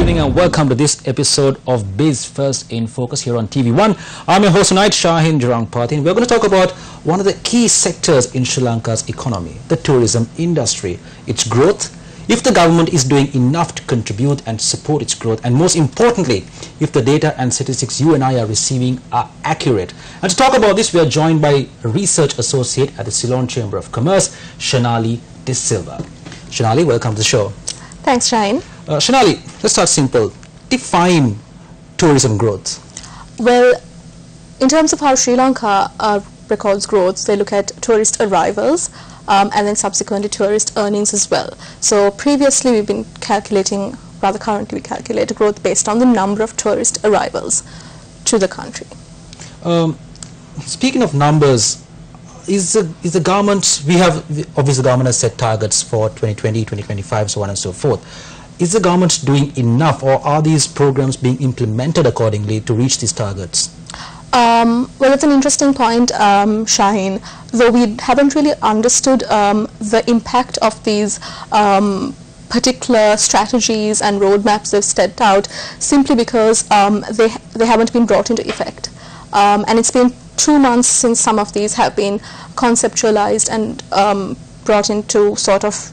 evening and welcome to this episode of Biz1st in Focus here on TV1. I'm your host tonight, Shahin Jurangpathin. We're going to talk about one of the key sectors in Sri Lanka's economy, the tourism industry, its growth, if the government is doing enough to contribute and support its growth, and most importantly, if the data and statistics you and I are receiving are accurate. And to talk about this, we are joined by a research associate at the Ceylon Chamber of Commerce, Shanali De Silva. Shanali, welcome to the show. Thanks, Ryan. Shanali, let's start simple. Define tourism growth. Well, in terms of how Sri Lanka records growth, they look at tourist arrivals and then subsequently tourist earnings as well. So previously we've been calculating, rather currently we calculate growth based on the number of tourist arrivals to the country. Speaking of numbers, is the government, obviously the government has set targets for 2020, 2025, so on and so forth. Is the government doing enough, or are these programs being implemented accordingly to reach these targets? Well, it's an interesting point, Shaheen, though we haven't really understood the impact of these particular strategies and roadmaps they've set out, simply because they haven't been brought into effect. And it's been 2 months since some of these have been conceptualized and brought into sort of,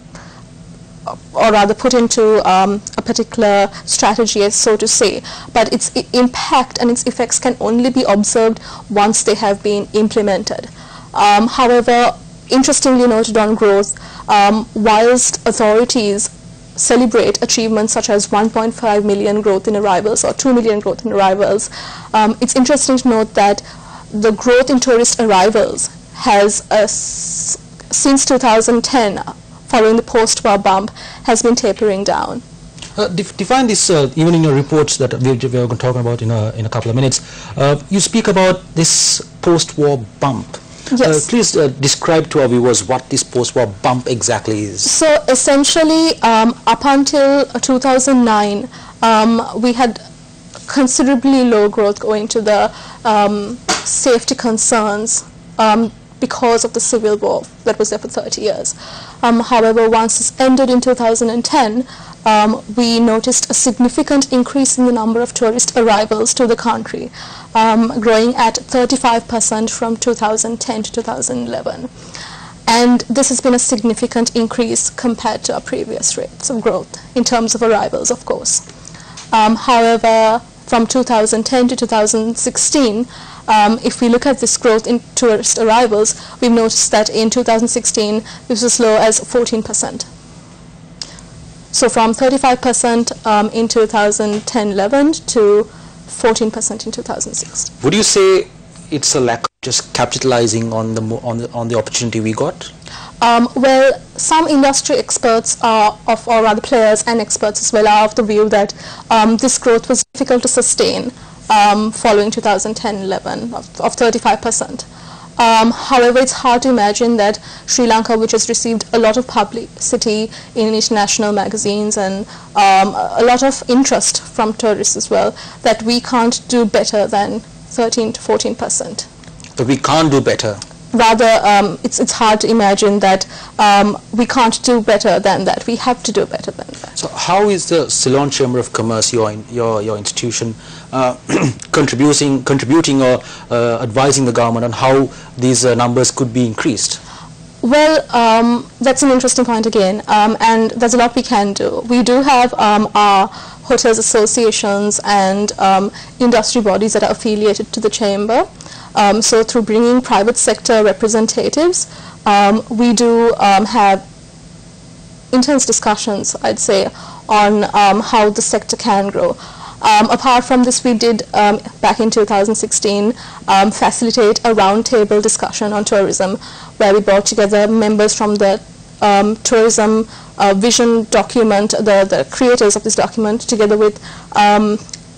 or rather put into a particular strategy, so to say. But its impact and its effects can only be observed once they have been implemented. However, interestingly noted on growth, whilst authorities celebrate achievements such as 1.5 million growth in arrivals or 2 million growth in arrivals, it's interesting to note that the growth in tourist arrivals has, since 2010, following the post-war bump, has been tapering down. Define this, even in your reports that we're going to talk about in a couple of minutes. You speak about this post-war bump. Yes. Please describe to our viewers what this post-war bump exactly is. So essentially, up until 2009, we had considerably low growth owing to the safety concerns because of the civil war that was there for 30 years. However, once this ended in 2010, we noticed a significant increase in the number of tourist arrivals to the country, growing at 35% from 2010 to 2011. And this has been a significant increase compared to our previous rates of growth in terms of arrivals, of course. However, from 2010 to 2016, if we look at this growth in tourist arrivals, we've noticed that in 2016 it was as low as 14%. So from 35% in 2010-11 to 14% in 2016. Would you say it's a lack of just capitalizing on the opportunity we got? Well, some industry experts or rather players and experts as well, are of the view that this growth was difficult to sustain following 2010-11 of 35%. However, it's hard to imagine that Sri Lanka, which has received a lot of publicity in international magazines and a lot of interest from tourists as well, that we can't do better than 13 to 14%. But we can't do better? Rather, it's hard to imagine that we can't do better than that. We have to do better than that. So how is the Ceylon Chamber of Commerce, your institution, contributing or advising the government on how these numbers could be increased? Well, that's an interesting point again, and there's a lot we can do. We do have our hotels associations and industry bodies that are affiliated to the chamber. So through bringing private sector representatives, we do have intense discussions, I'd say, on how the sector can grow. Apart from this, we did, back in 2016, facilitate a roundtable discussion on tourism, where we brought together members from the tourism vision document, the creators of this document, together with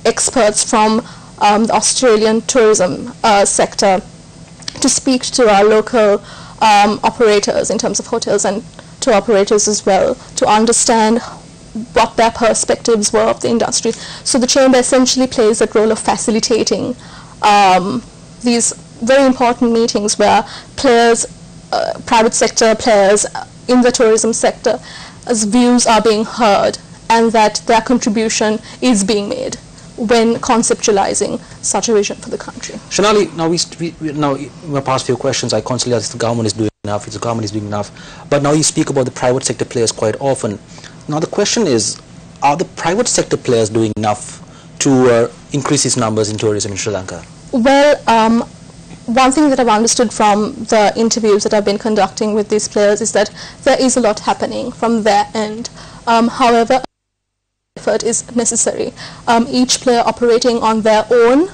experts from the Australian tourism sector, to speak to our local operators in terms of hotels and tour operators as well, to understand what their perspectives were of the industry. So the chamber essentially plays that role of facilitating these very important meetings where players, private sector players in the tourism sector, as views are being heard and that their contribution is being made when conceptualizing such a vision for the country. Shanali, now in my past few questions, I constantly ask if the government is doing enough, if the government is doing enough, but now you speak about the private sector players quite often. Now the question is, are the private sector players doing enough to increase its numbers in tourism in Sri Lanka? Well, one thing that I've understood from the interviews that I've been conducting with these players is that there is a lot happening from their end. However, effort is necessary. Each player operating on their own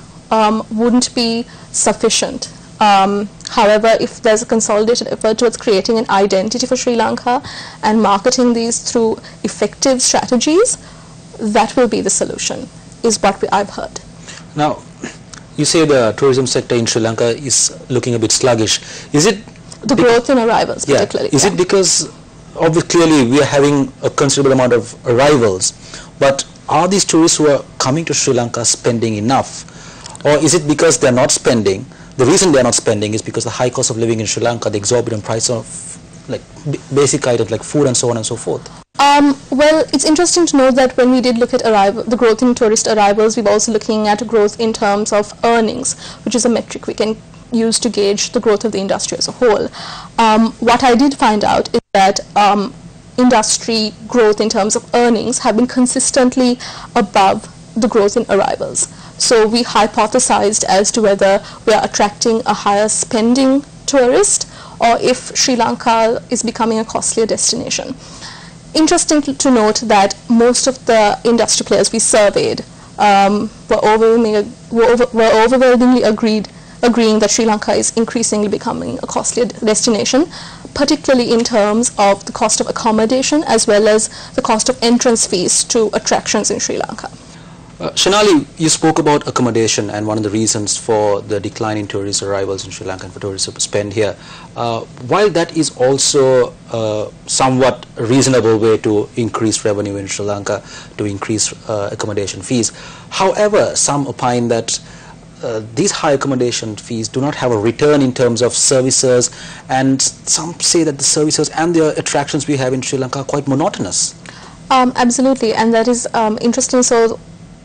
wouldn't be sufficient. However, if there's a consolidated effort towards creating an identity for Sri Lanka and marketing these through effective strategies, that will be the solution, is what I've heard. Now, you say the tourism sector in Sri Lanka is looking a bit sluggish. Is it the growth in arrivals, particularly? Is it because obviously clearly we are having a considerable amount of arrivals, but are these tourists who are coming to Sri Lanka spending enough, or is it because they're not spending? The reason they're not spending is because the high cost of living in Sri Lanka, the exorbitant price of like basic items like food and so on and so forth. Well, it's interesting to know that when we did look at the growth in tourist arrivals, we were also looking at growth in terms of earnings, which is a metric we can use to gauge the growth of the industry as a whole. What I did find out is that industry growth in terms of earnings have been consistently above the growth in arrivals. So we hypothesized as to whether we are attracting a higher spending tourist or if Sri Lanka is becoming a costlier destination. Interesting to note that most of the industry players we surveyed were overwhelmingly agreeing that Sri Lanka is increasingly becoming a costlier destination, particularly in terms of the cost of accommodation as well as the cost of entrance fees to attractions in Sri Lanka. Shanali, you spoke about accommodation and one of the reasons for the decline in tourist arrivals in Sri Lanka and for tourists to spend here. While that is also a somewhat reasonable way to increase revenue in Sri Lanka, to increase accommodation fees, however, some opine that these high accommodation fees do not have a return in terms of services, and some say that the services and the attractions we have in Sri Lanka are quite monotonous. Absolutely, and that is interesting. So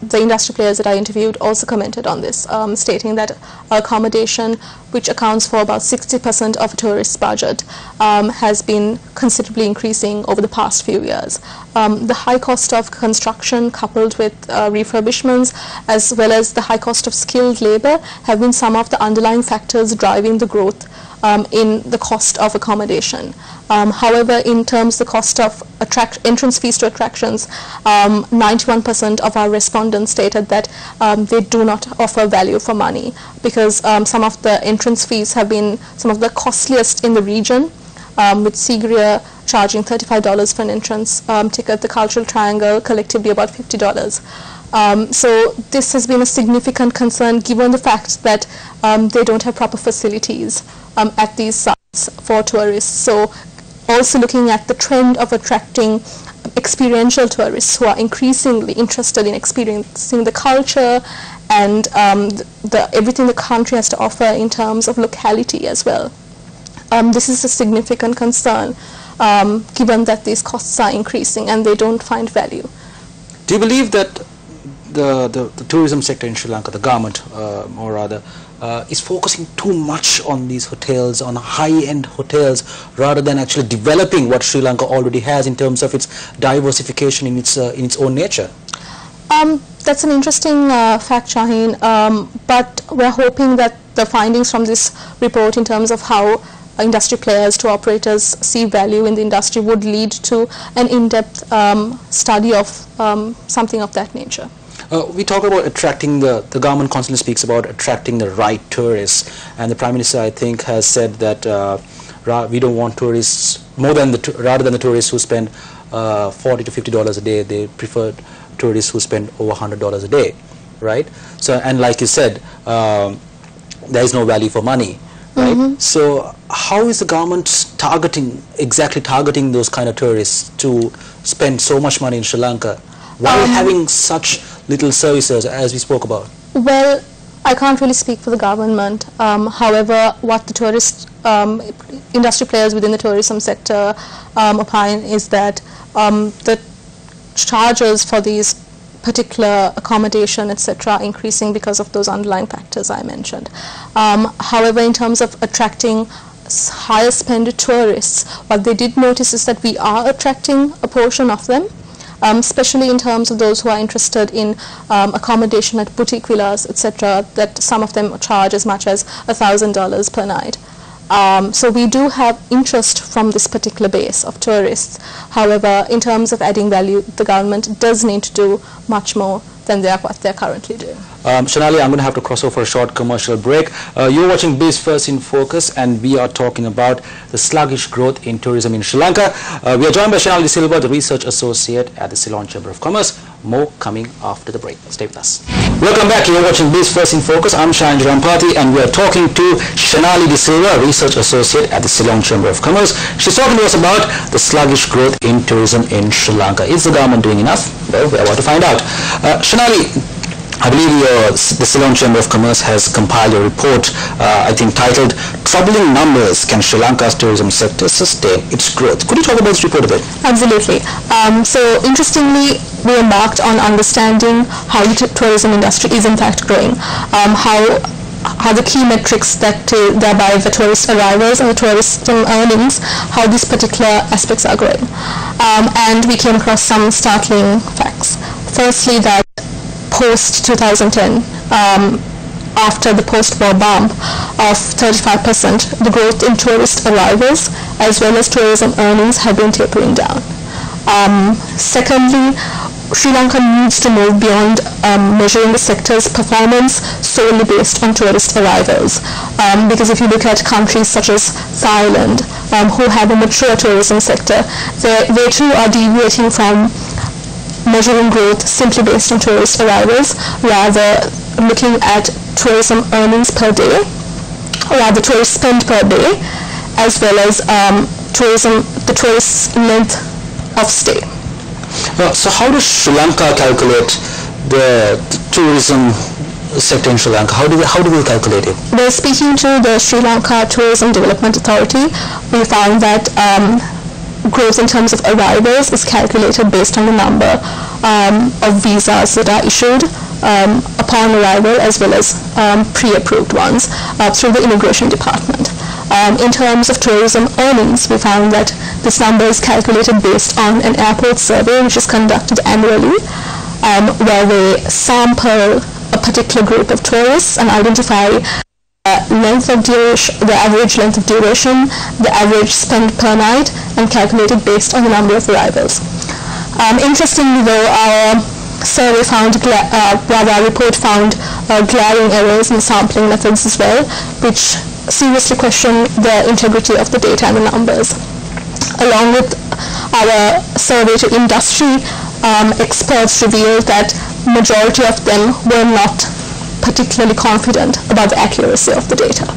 the industry players that I interviewed also commented on this, stating that accommodation, which accounts for about 60% of a tourist's budget, has been considerably increasing over the past few years. The high cost of construction coupled with refurbishments as well as the high cost of skilled labor have been some of the underlying factors driving the growth in the cost of accommodation. However, in terms of the cost of entrance fees to attractions, 91% of our respondents stated that they do not offer value for money because some of the entrance fees have been some of the costliest in the region, with Sigiriya charging $35 for an entrance ticket, the Cultural Triangle collectively about $50. So this has been a significant concern given the fact that they don't have proper facilities at these sites for tourists. So also looking at the trend of attracting experiential tourists who are increasingly interested in experiencing the culture and everything the country has to offer in terms of locality as well. This is a significant concern given that these costs are increasing and they don't find value. Do you believe that the tourism sector in Sri Lanka, the government or rather, is focusing too much on these hotels, on high-end hotels, rather than actually developing what Sri Lanka already has in terms of its diversification in its own nature? That's an interesting fact, Shaheen, but we're hoping that the findings from this report in terms of how industry players to operators see value in the industry would lead to an in-depth study of something of that nature. We talk about attracting the government constantly speaks about attracting the right tourists, and the Prime Minister, I think, has said that we don't want tourists rather than the tourists who spend $40 to $50 a day. They prefer tourists who spend over $100 a day, right? So, and like you said, there is no value for money, right? Mm-hmm. So how is the government exactly targeting those kind of tourists to spend so much money in Sri Lanka while having such little services as we spoke about? Well, I can't really speak for the government. However, what the tourist industry players within the tourism sector opine is that the charges for these particular accommodation, etc., increasing because of those underlying factors I mentioned. However, in terms of attracting higher spend tourists, what they did notice is that we are attracting a portion of them, especially in terms of those who are interested in accommodation at boutique villas, etc., that some of them charge as much as $1,000 per night. So we do have interest from this particular base of tourists. However, in terms of adding value, the government does need to do much more than what they're currently doing. Shonali, I'm going to have to cross over for a short commercial break. You're watching Biz1st in Focus, and we are talking about the sluggish growth in tourism in Sri Lanka. We are joined by Shonali De Silva, the Research Associate at the Ceylon Chamber of Commerce. More coming after the break. Stay with us. Welcome back. You're watching Biz1st in Focus. I'm Shahin Jirampati, and we are talking to Shonali De Silva, Research Associate at the Ceylon Chamber of Commerce. She's talking to us about the sluggish growth in tourism in Sri Lanka. Is the government doing enough? Well, we're about to find out. Shonali, I believe the Ceylon Chamber of Commerce has compiled a report, I think titled "Troubling Numbers, Can Sri Lanka's Tourism Sector Sustain Its Growth?" Could you talk about this report a bit? Absolutely. So interestingly, we embarked on understanding how the tourism industry is in fact growing, how the key metrics that thereby the tourist arrivals and the tourism earnings, how these particular aspects are growing. And we came across some startling facts. Firstly, that post-2010, after the post-war bump of 35%, the growth in tourist arrivals as well as tourism earnings have been tapering down. Secondly, Sri Lanka needs to move beyond measuring the sector's performance solely based on tourist arrivals. Because if you look at countries such as Thailand, who have a mature tourism sector, they too are deviating from measuring growth simply based on tourist arrivals, rather looking at tourism earnings per day, or rather tourist spend per day, as well as the tourist length of stay. So how does Sri Lanka calculate the tourism sector in Sri Lanka? How do we calculate it? Well, speaking to the Sri Lanka Tourism Development Authority, we found that growth in terms of arrivals is calculated based on the number of visas that are issued upon arrival, as well as pre-approved ones through the immigration department. In terms of tourism earnings, we found that this number is calculated based on an airport survey which is conducted annually, where they sample a particular group of tourists and identify length of duration, the average length of duration, the average spend per night, and calculated based on the number of arrivals. Interestingly though, our survey found, our report found glaring errors in sampling methods as well, which seriously question the integrity of the data and the numbers. Along with our survey to industry, experts revealed that majority of them were not particularly confident about the accuracy of the data.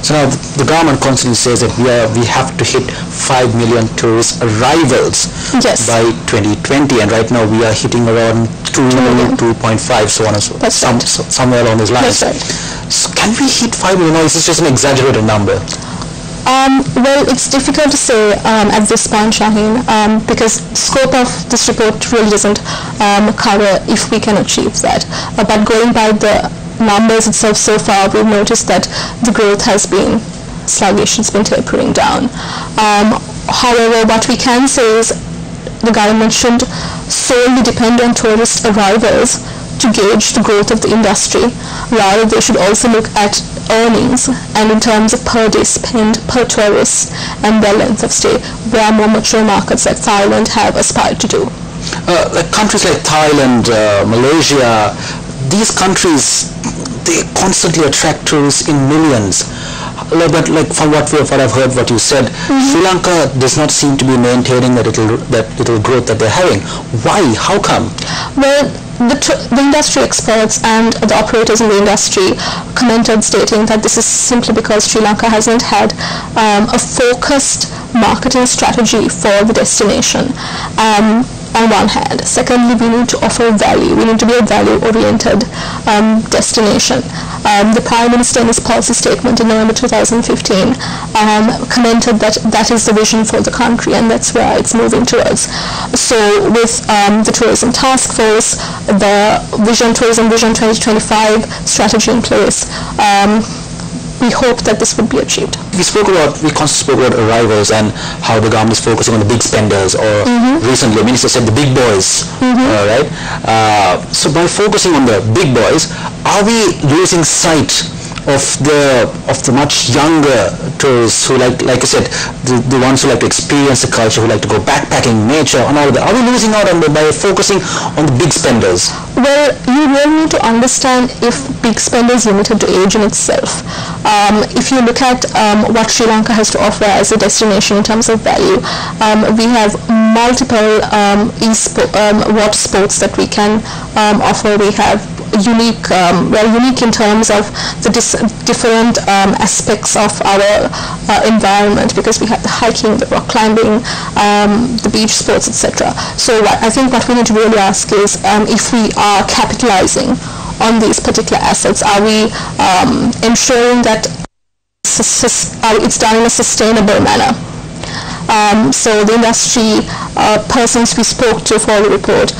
So now the government constantly says that we have to hit 5 million tourist arrivals by 2020, and right now we are hitting around 2 million, 2.5, so on and so on. Somewhere along those lines. That's right. So can we hit 5 million, or is this just an exaggerated number? Well, it's difficult to say at this point, Shaheen, because the scope of this report really doesn't cover if we can achieve that. But going by the numbers itself so far, we've noticed that the growth has been sluggish, it's been tapering down. However, what we can say is the government shouldn't solely depend on tourist arrivals to gauge the growth of the industry. Rather, they should also look at earnings and in terms of per day spend per tourist and their length of stay, where more mature markets like Thailand have aspired to do. Like countries like Thailand, Malaysia, these countries, they constantly attract tourists in millions. But like from what I've heard, what you said, Sri Lanka does not seem to be maintaining that little growth that they're having. Why? How come? Well, the industry experts and the operators in the industry commented stating that this is simply because Sri Lanka hasn't had a focused marketing strategy for the destination. on one hand. Secondly, we need to offer value. We need to be a value-oriented destination. The Prime Minister in his policy statement in November 2015 commented that that is the vision for the country and that's where it's moving towards. So with the Tourism Task Force, the Tourism Vision 2025 strategy in place, we hope that this would be achieved. We constantly spoke about arrivals and how the government is focusing on the big spenders, or recently the minister said the big boys, right? So by focusing on the big boys, are we losing sight of the much younger tourists who like I said, the ones who like to experience the culture, who like to go backpacking, nature, and all of that? Are we losing out on by focusing on the big spenders? Well, you really need to understand if big spender is limited to age in itself. If you look at what Sri Lanka has to offer as a destination in terms of value, we have multiple water sports that we can offer. We have unique in terms of the different aspects of our environment, because we have the hiking, the rock climbing, the beach sports, etc. So I think what we need to really ask is if we are capitalizing on these particular assets, are we ensuring that it's done in a sustainable manner? So the industry persons we spoke to for the report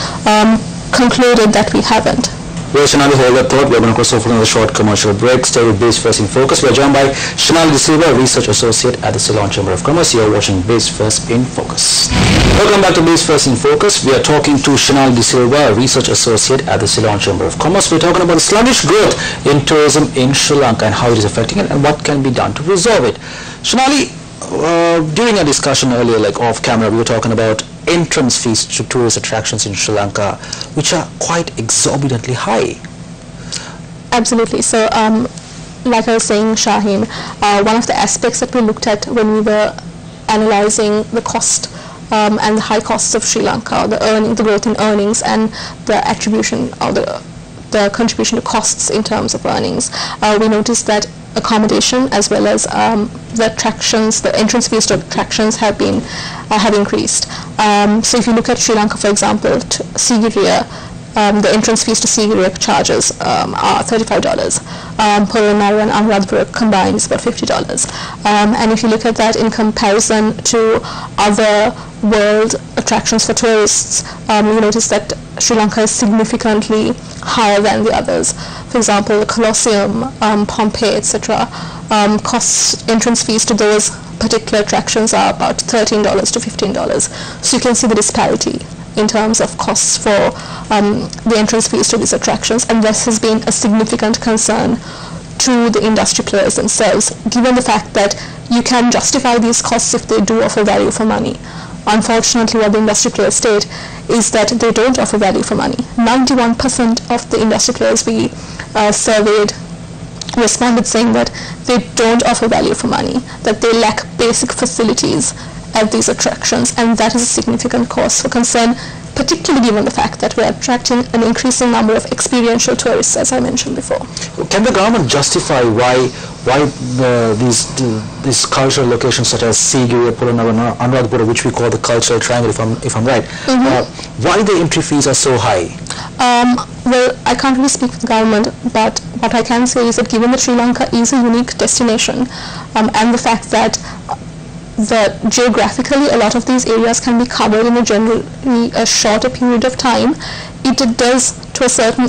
concluded that we haven't. Well, Shanali, hold that thought. We're going to cross over another short commercial break. Stay with Biz1st in Focus. We're joined by Shanali De Silva, Research Associate at the Ceylon Chamber of Commerce. You're watching Biz1st in Focus. Welcome back to Biz1st in Focus. We are talking to Shanali De Silva, Research Associate at the Ceylon Chamber of Commerce. We're talking about the sluggish growth in tourism in Sri Lanka and how it is affecting it and what can be done to resolve it. Shanali, during a discussion earlier, like off camera, we were talking about entrance fees to tourist attractions in Sri Lanka, which are quite exorbitantly high. Absolutely. So, like I was saying, Shaheen, one of the aspects that we looked at when we were analyzing the cost and the high costs of Sri Lanka, the growth in earnings, and the attribution or the contribution to costs in terms of earnings, we noticed that accommodation as well as the attractions, the entrance fees to attractions have increased. So if you look at Sri Lanka, for example, to Sigiriya, the entrance fees to Sigiriya charges are $35. Polonnaru and Anuradhapura combined is about $50. And if you look at that in comparison to other world attractions for tourists, you notice that Sri Lanka is significantly higher than the others. For example, the Colosseum, Pompeii, etc. Entrance fees to those particular attractions are about $13 to $15. So you can see the disparity in terms of costs for the entrance fees to these attractions, and this has been a significant concern to the industry players themselves, given the fact that you can justify these costs if they do offer value for money. Unfortunately, what the industry players state is that they don't offer value for money. 91% of the industry players we surveyed responded saying that they don't offer value for money, that they lack basic facilities at these attractions, and that is a significant cause for concern, particularly given the fact that we're attracting an increasing number of experiential tourists, as I mentioned before. Can the government justify why these cultural locations such as Sigiriya, Polonnaru, and Anuradhapura, which we call the cultural triangle, if I'm right, why the entry fees are so high? Well, I can't really speak for the government, but what I can say is that given that Sri Lanka is a unique destination, and the fact that geographically a lot of these areas can be covered in a generally a shorter period of time, it does to a certain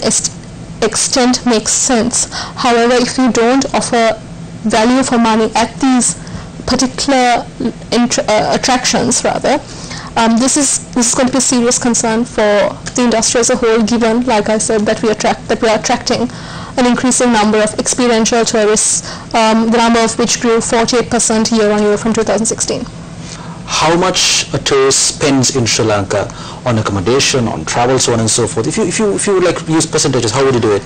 extent make sense. However, if you don't offer value for money at these particular attractions, rather, this is going to be a serious concern for the industry as a whole, given, like I said, that we are attracting an increasing number of experiential tourists, the number of which grew 48% year-on-year from 2016. How much a tourist spends in Sri Lanka on accommodation, on travel, so on and so forth? If you would like to use percentages, how would you do it?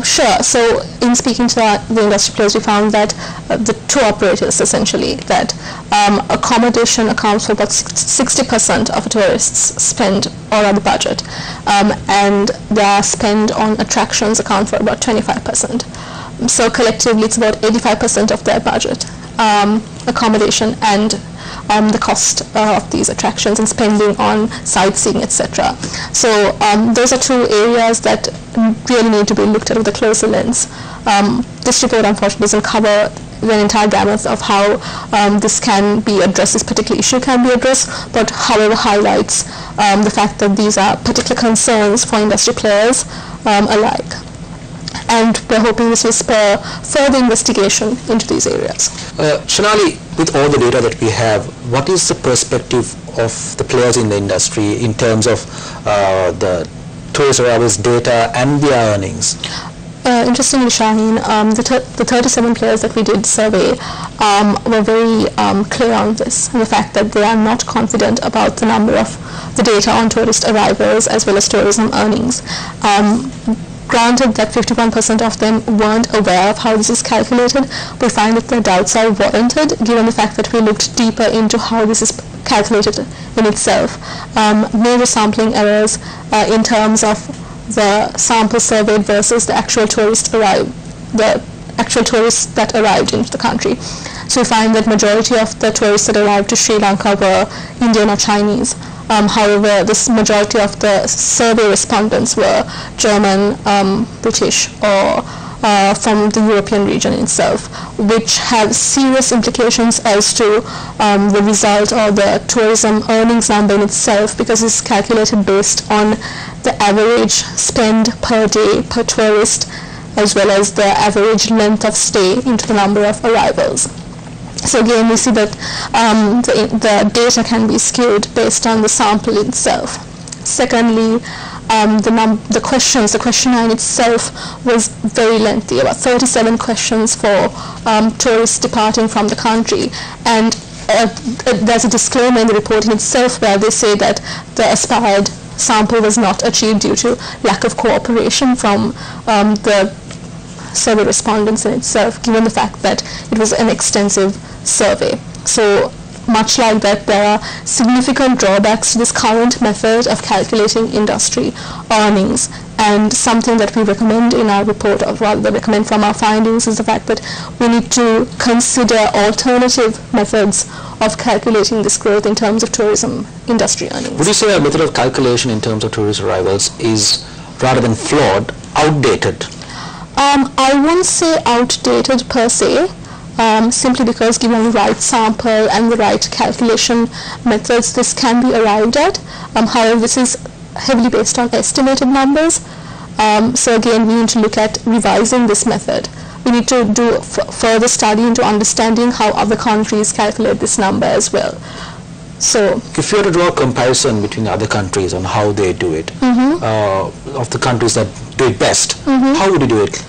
Sure. So in speaking to the industry players, we found that the tour operators, essentially, that accommodation accounts for about 60% of a tourist's spend or on the budget, and their spend on attractions account for about 25%. So collectively, it's about 85% of their budget, accommodation and the cost of these attractions and spending on sightseeing, etc. So those are two areas that really need to be looked at with a closer lens. This report unfortunately doesn't cover the entire gamut of how this can be addressed, this particular issue can be addressed, but however highlights the fact that these are particular concerns for industry players alike. And we're hoping this will spur further investigation into these areas. Shanali, with all the data that we have, what is the perspective of the players in the industry in terms of the tourist arrivals data and their earnings? Interestingly, Shaheen, the 37 players that we did survey were very clear on this, and the fact that they are not confident about the number of the data on tourist arrivals as well as tourism earnings. Granted that 51% of them weren't aware of how this is calculated, we find that their doubts are warranted given the fact that we looked deeper into how this is calculated in itself. Major sampling errors in terms of the sample surveyed versus the actual tourists that arrived into the country. So we find that majority of the tourists that arrived to Sri Lanka were Indian or Chinese. However, this majority of the survey respondents were German, British, or from the European region itself, which have serious implications as to the result or the tourism earnings number in itself, because it's calculated based on the average spend per day per tourist, as well as the average length of stay into the number of arrivals. So again, we see that the data can be skewed based on the sample itself. Secondly, the questionnaire in itself was very lengthy, about 37 questions for tourists departing from the country. And there's a disclaimer in the report in itself where they say that the aspired sample was not achieved due to lack of cooperation from the survey respondents in itself, given the fact that it was an extensive survey. So much like that, there are significant drawbacks to this current method of calculating industry earnings, and something that we recommend in our report, or rather recommend from our findings, is the fact that we need to consider alternative methods of calculating this growth in terms of tourism industry earnings. Would you say our method of calculation in terms of tourist arrivals is, rather than flawed, outdated? I wouldn't say outdated per se, simply because given the right sample and the right calculation methods, this can be arrived at. However, this is heavily based on estimated numbers. So again, we need to look at revising this method. We need to do further study into understanding how other countries calculate this number as well. So, if you were to draw a comparison between other countries on how they do it, of the countries that do it best, how would you do it?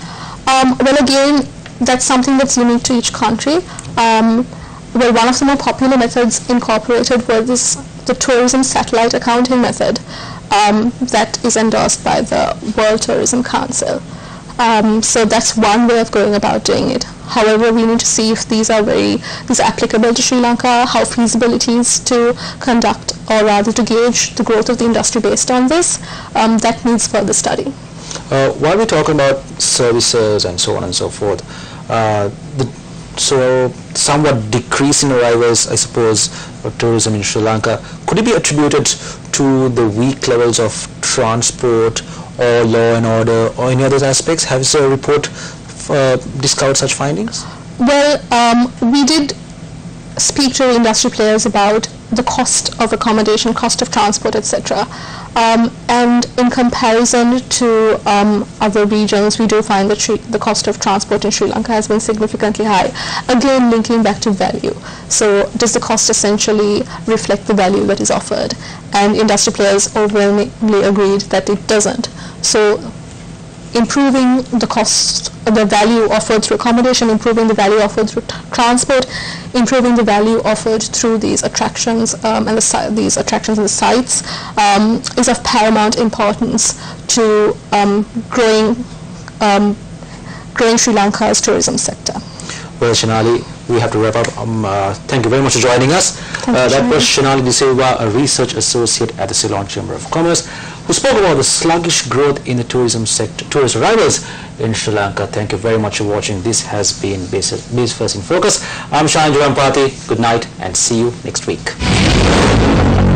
Well, again, that's something that's unique to each country. Well, one of the more popular methods incorporated was the tourism satellite accounting method that is endorsed by the World Tourism Council. So that's one way of going about doing it. However, we need to see if these are applicable to Sri Lanka, how feasible it is to conduct, or rather to gauge the growth of the industry based on this. That needs further study. While we're talking about services and so on and so forth, so somewhat decrease in arrivals, I suppose, of tourism in Sri Lanka, could it be attributed to the weak levels of transport or law and order or any other aspects? Has the report discovered such findings? Well, we did speak to industry players about the cost of accommodation, cost of transport, etc. And in comparison to other regions, we do find that the cost of transport in Sri Lanka has been significantly high. Again, linking back to value. So does the cost essentially reflect the value that is offered? And industry players overwhelmingly agreed that it doesn't. So improving the cost, the value offered through accommodation, improving the value offered through transport, improving the value offered through these attractions and these attractions and the sites is of paramount importance to growing Sri Lanka's tourism sector. Well, Shanali, we have to wrap up. Thank you very much for joining us. That was Shanali De Silva, a research associate at the Ceylon Chamber of Commerce. who spoke about the sluggish growth in the tourism sector, tourist arrivals in Sri Lanka. Thank you very much for watching. This has been Biz1st in Focus. I'm Shahin Jurampati. Good night and see you next week.